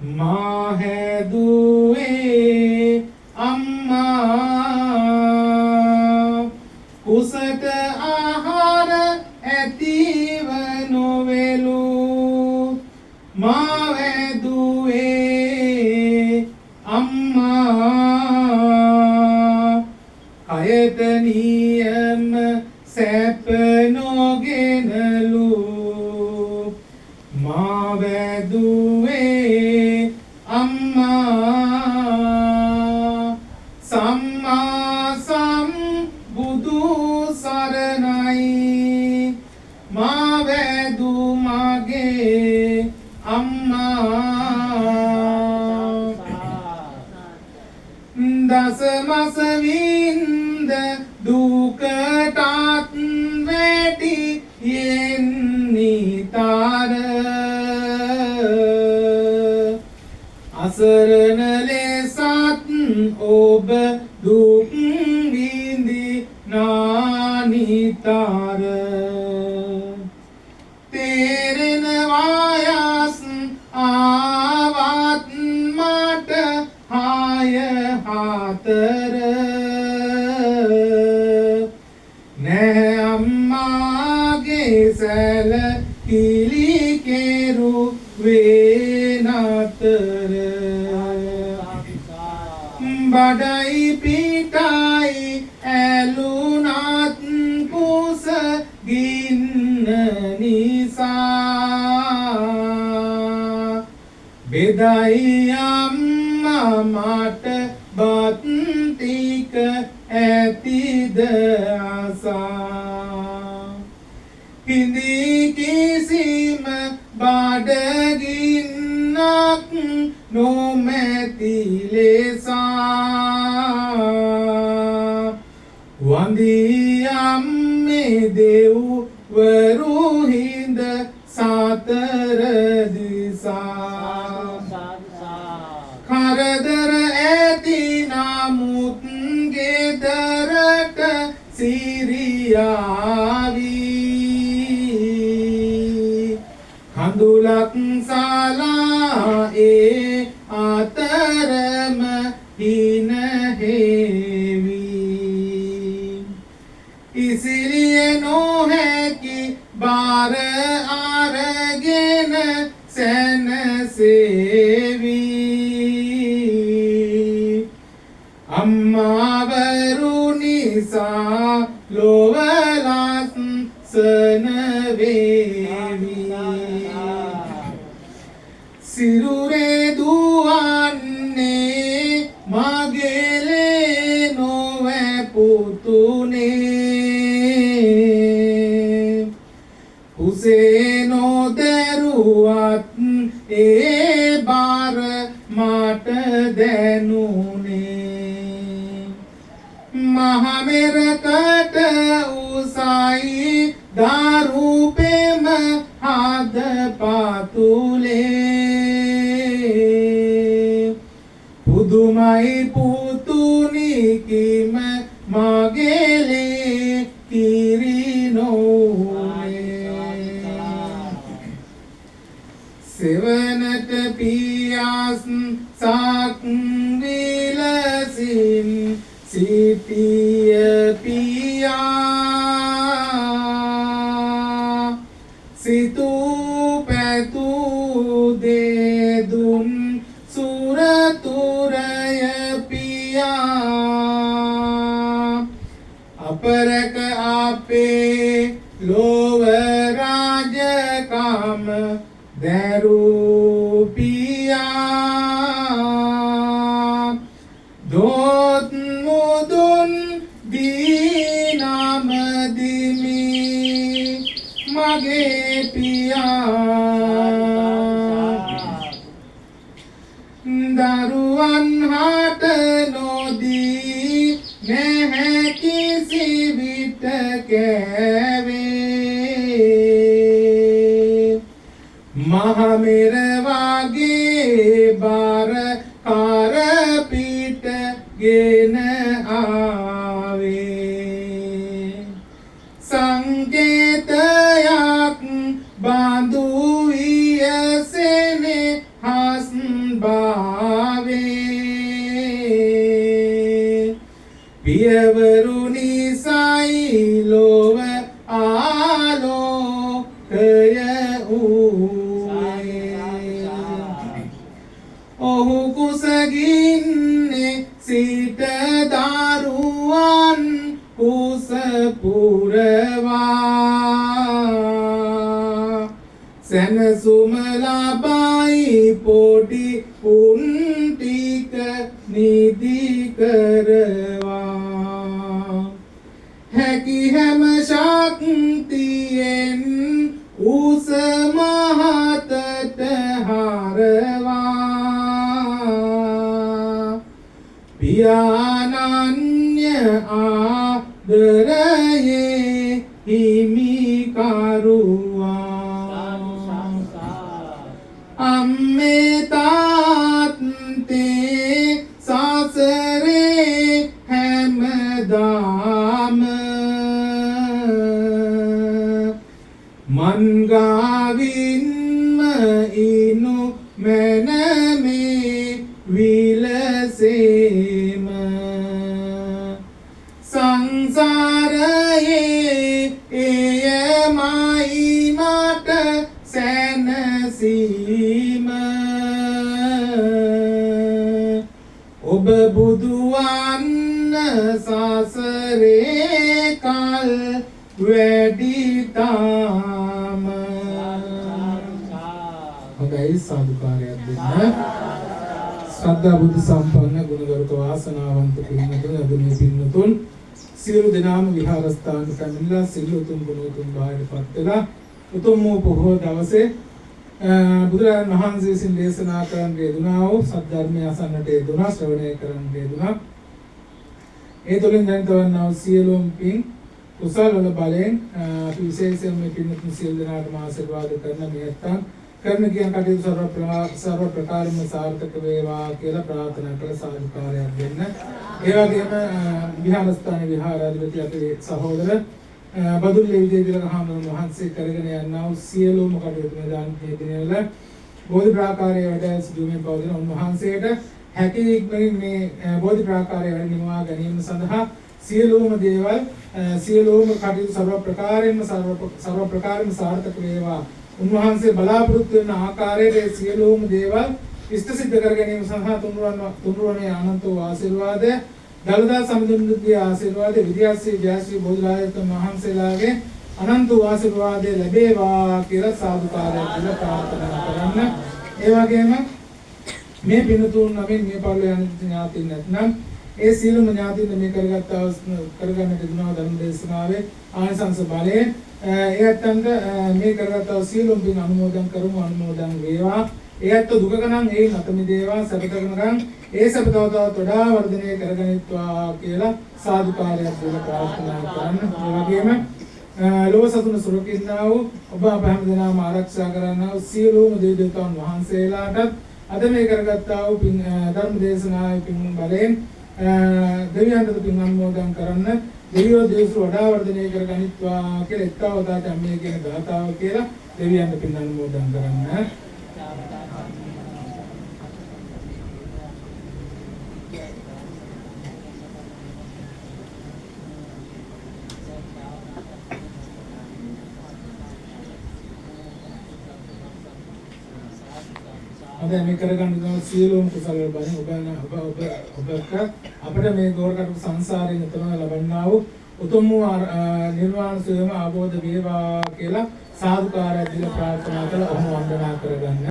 මා හැදුවේ අම්මා කුසට ආහාර ඇතිව නොවේලු මා වැදුවේ අම්මා කයට නියම සැප නොගෙනලු මා වැදුවේ අම්මා සම්මා සම්බුදු සරණයි මා වැදු මගේ අම්මා දසමස වින්ද දුකටත් වැටි යෙන්නිතර අසරණ ලෙසත් ඔබ දුක් විඳි නානිතර තේරෙන වයස් ආවත් මට 6 නෑ අම්මාගේ සැල කිලි කෙරුවේ නතර බඩයි පිටයි ඇලුනත් කුස ගින්න නිසා බෙදයි අම්මා මට බත් ටික ඇතිද ආසා හිඳි කිසිම බඩගින්නක් නොමැති ලෙසා වඳී අම්මේ දෙව්වරු හිඳ සතර දිසා කරදර ඇති නමුත් ගෙදරට සිරියාවි කඳුලක් සලා ඒ අතරම හින හේවි ඉසිරිය නොහැකි බාර අරගෙන සැනසේවි අම්මාවරු නිසා ලොව ලස්සන වේවි සිරුරේ දුවන්නේ මගේ ලේ නොවැපුතුනේ කුසේ නොදැරුවත් ඒ බාර මට දැනුනේ මහමෙරකට උසයි දරුපෙම හද පතුලේ පුදුමයි පුතුනි කිම මගේලේ කිරිනෝනේ සෙවනට පියස් සක් විලසින් සිටිය පියා සිතූ පැතූ දෙදුන් සුරතුරය පියා අපරක අපේ ලෝව රාජකම දැරූ පියා දොත් මුදුන් දී නමදිමි මගේ පියා දරුවන් හට නොදී නැහැ කිසි විට කෑවේ මහමෙර වගේ බර කර පිට ගෙන ආවේ සංකේතයක් බඳු වියසෙනේ හස් ලබයි පොඩි පුන්ටික නිදි කරවා හැකි හැම ශක්තියෙන් උස මහතට හරවා පියානන්‍ය ආදරයේ හිමි කරුවා අම්මේ තාත්තේ සසරේ හැමදාම මන්ගාවින්ම ඉනු මැනමේ විලසේම සංසාරයේ එයමයි මට සැනසීම ඔබ බුදුවන්න සසරේ කල් වැඩි තාම හොඳයි සාදුකාරයක් දෙන්න ශ්‍රද්ධා බුද්ධ සම්පන්න ගුණගරුක වාසනාවන්ත පින්වතුන් අදමේ පින්වතුන් සියලු දෙනාම විහාරස්ථානට පැමිණලා සිල් උතුම් ගුණ උතුම් භාවයට පත් වෙලා උතුම් වූ පොහොය දවසේ බුදුරජාණන් වහන්සේ විසින් දේශනා කරන්න යෙදුනා වූ සද්ධර්මය අසන්නට යෙදුනා ශ්‍රවණය කරන්න යෙදුනා ඒ තුළින් දැනතවන්නා වූ සියලුම පින් කුසල වල බලයෙන් අපි විශේෂයෙන් මේ පින්වතුන් සියලු දෙනාටම ආශිර්වාද කරන මේ නැත්තම් කරන කියන කටයුතු සර්ව ප්‍රකාරම සාර්ථක වේවා කියලා ප්‍රාර්ථනා කළ සාදුකාරයක් දෙන්න. ඒ වගේම විහාරස්ථානයේ විහාරාධිපති අපේ සහෝදර බදුල්ලේ විජේතිලක හාමුදුරුවන් වහන්සේ කරගෙන යනා වූ සියලුම කටයුතු මේ දාන දිනවල බෝධි ප්‍රාකාරයේ වැඩ සිටුමේ පවතින උන්වහන්සේට හැකි ඉක්මනින් මේ බෝධි ප්‍රාකාරයේ වැඩ නිමවා ගැනීම සඳහා සියලුම දේවල් සියලුම කටයුතු සර්ව ප්‍රකාරයෙන්ම සාර්ථක වේවා. උන්වහන්සේ බලාපොරොත්තු වෙන ආකාරයේ සියලුම දේවල් ඉෂ්ට සිද්ධ කර ගැනීම සඳහා තුන්රුවනේ අනන්ත වූ ආශිර්වාදය දලදා සම්දුන්ගේ ආශිර්වාදය විද්‍යාශ්‍රී ජයශ්‍රී බෝධිලායතන වහන්සේලාගේ අනන්ත වූ ආශිර්වාදය ලැබේවා කියලා සාදුකාරයක් දීලා ප්‍රාර්ථනා කරන්න. ඒ වගේම මේ පින්තුන් නමින් මේ පරිලෝක යන ඥාතින් නැත්නම් ඒ සියලුම ඥාතින් මේ කරගන්නට දුනා ධර්ම දේශනාවේ ආනිසංස බලයෙන් එයත්න්ට මේ කරගත්තා සියලුම පින් අනුමෝදන් කරමු අනුමෝදන් වේවා. එයත් දුක ගණන් ඒ නැත මිදේවා සබත ගණන් ඒ සබතවතවත් වඩා වර්ධනය කරගනිත්වා කියලා සාදුකාරයක් දීලා ප්‍රාර්ථනා කරන්න. ඒ වගේම ලෝක සතුන සුරකින්නා වූ ඔබ අප හැම දෙනාම ආරක්ෂා කරන්නා වූ සියලුම දේවතාවුන් වහන්සේලාටත් අද මේ කරගත්තා වූ පින් ධර්ම දේශනාවේ පින් බලයෙන් දෙවියන්ට පින් අනුමෝදන් කරන්න. දෙවියෝ දේශ වඩා වර්ධනය කරගනිත්වා කියලා එක්තාවතාවට අම්මේ කියන ගාථාව කියලා දෙවියන්ට පින් අනුමෝදන් කරන්න. අද මේ කරගන්න දුන සියලුම කුසල බලෙන් ඔබට අපිට මේ ගෝරකට සංසාරයෙන් උතුරන ලබන්නා වූ උතුම් වූ නිර්වාණ සුවම ආબોධ වේවා කියලා සාදුකාරය දීලා ප්‍රාර්ථනා කළ ඔහොම වන්දනා කරගන්න.